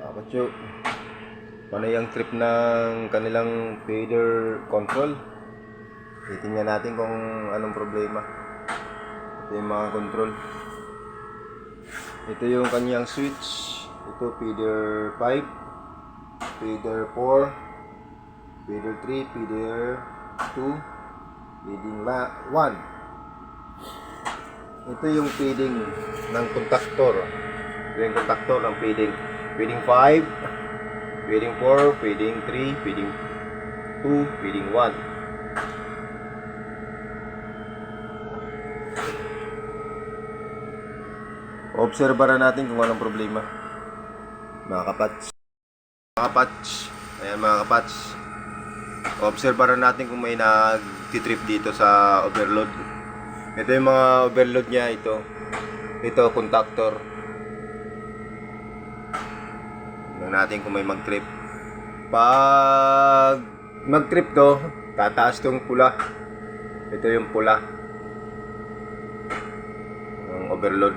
Kapatyo, panay ang trip ng kanilang fader control. Titingnan natin kung anong problema. Ito yung mga control. Ito yung kanyang switch. Ito feeder 5, feeder 4, feeder 3, feeder 2, feeding 1. Ito yung feeding ng contactor. Ito yung contactor ng feeding. Feeding 5, feeding 4, feeding 3, feeding 2, feeding 1. Obserbaran natin kung anong problema. Mga kapats. Ayan mga kapats. Obserbaran natin kung may nag-trip dito sa overload. Ito yung mga overload niya. Ito contactor. Tingnan natin kung may mag-trip. Pag mag-trip to, tataas tong pula. Ito yung pula ng overload.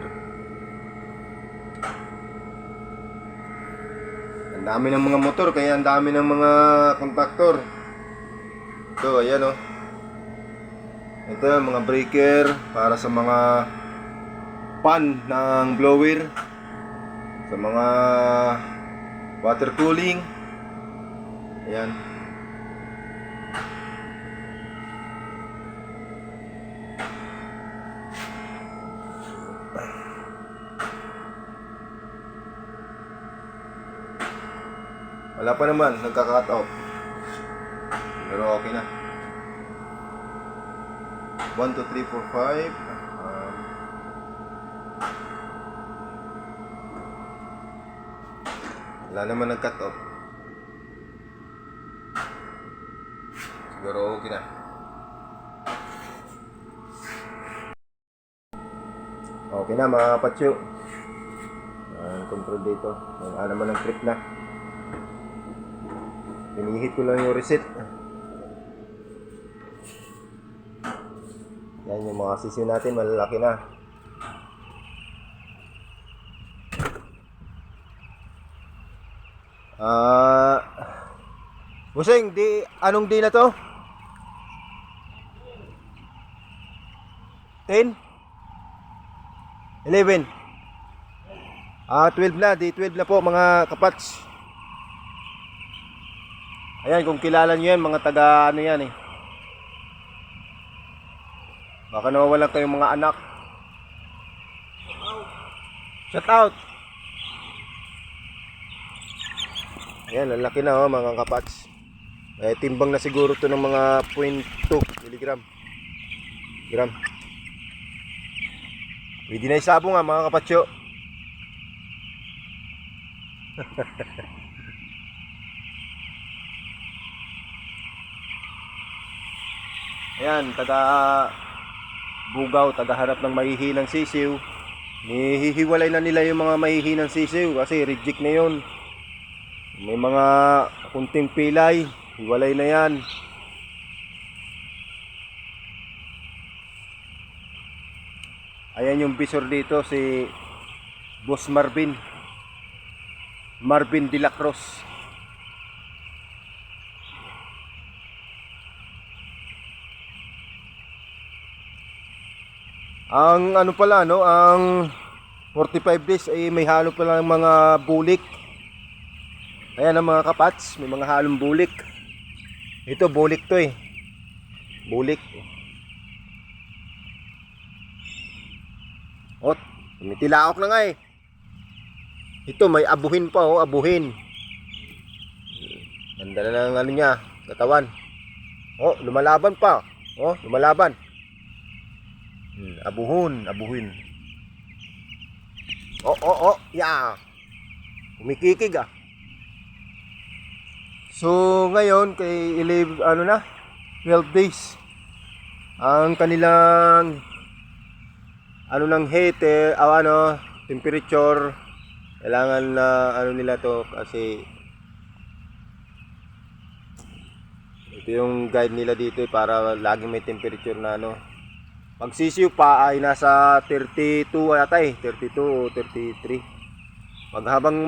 Ang dami ng mga motor, kaya ang dami ng mga contactor. Ito, ayan o. Ito yung mga breaker para sa mga pan ng blower, sa mga water cooling. Ayan. Wala pa naman, nagka-cut off. Pero okay na. 1, 2, 3, 4, 5. Wala naman nag-cut off. Siguro okay na. Okay na mga kapatyo. Control dito. Wala naman ang trip na. Pinihit ko lang yung reset. Yan yung mga sisiw natin, malalaki na. Busing, anong day na to? 10? 11? 12 na, day 12 na po mga kapats. Ayan, kung kilala nyo yan, mga taga ano yan eh. Baka nawawalan kayong mga anak. Shout out. Ayan, lalaki na oh mga kapats. Timbang na siguro to ng mga 0.2 mg. Pwede na isabong nga mga kapatsyo. Ayan, taga bugaw, taga harap ng mahihinang sisiw. Hihiwalay na nila yung mga mahihinang sisiw kasi reject na yun. May mga kunting pilay, hiwalay na yan. Ayan yung visor dito, si Boss Marvin de la Cruz. Ang ano pala no, ang 45 days ay may halo pala ng mga bulik. Ayan ang mga kapats, may mga halong bulik. Ito bulik to eh. Bulik. Ot, may tilaok na nga eh. Ito may abuhin pa oh, abuhin. Ganda na ng ano niya, katawan. Oh, lumalaban pa. Oh, lumalaban. Abuhin. Oh, yeah. Kumikikig ah. So, ngayon, kay 11, 12 days. Ang kanilang, ng heat, temperature, kailangan na, nila to, kasi, ito yung guide nila dito, para laging may temperature na, Pag sisiw pa ay nasa 32 yata 32 o 33. Pag habang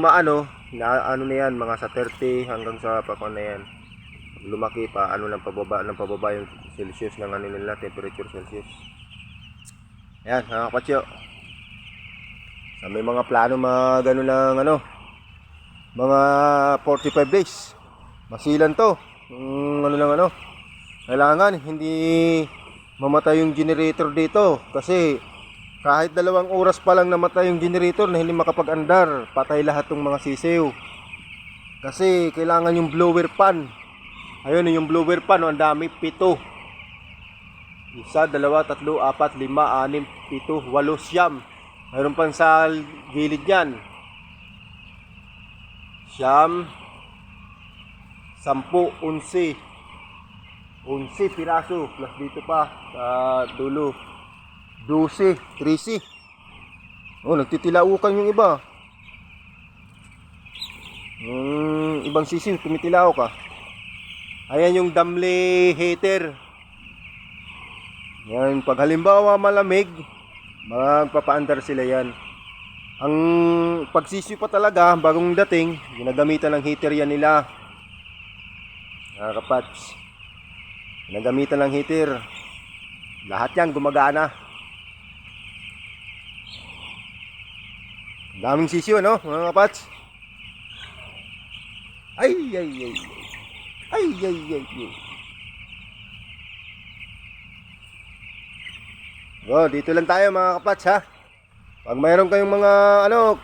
na, ano na yan, mga sa 30 hanggang sa pakon na yan. Lumaki pa, ano lang pababa yung Celsius ng ano nila, temperature Celsius. Ayan, mga kapatsyo. So, may mga plano mga gano'n ng ano, mga 45 days. Masilan to. Ano lang ano. Kailangan hindi mamatay yung generator dito kasi kahit 2 oras pa lang namatay yung generator na hindi makapag-andar, patay lahat ng mga sisiw. Kasi kailangan yung blower pan. Ayun yung blower pan, ang dami, 7. 1, 2, 3, 4, 5, 6, 7, 8, 9. Mayroon pang sa gilid yan. 9, 10, 11 piraso plus dito pa sa dulo 12, 13. Oh, nagtitilaukan yung iba. Ibang sisiw tumitilaw ka. Ayan yung damli heater. Yan, pag halimbawa malamig, magpapaandar sila yan. Ang pagsisiw pa talaga, bagong dating, ginagamitan ng heater yan nila. Kapats. Ginagamitan ng heater. Lahat yan gumagana. Daming sisiw, no, mga kapats? Ay. Oh, dito lang tayo mga kapats, ha. Pag mayroon kayong mga ano,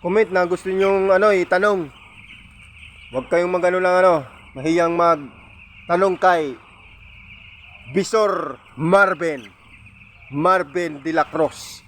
comment na gusto niyo ano itanong. Huwag kayong magano lang ano, mahiyang magtanong kay Bisor Marvin de la Cruz.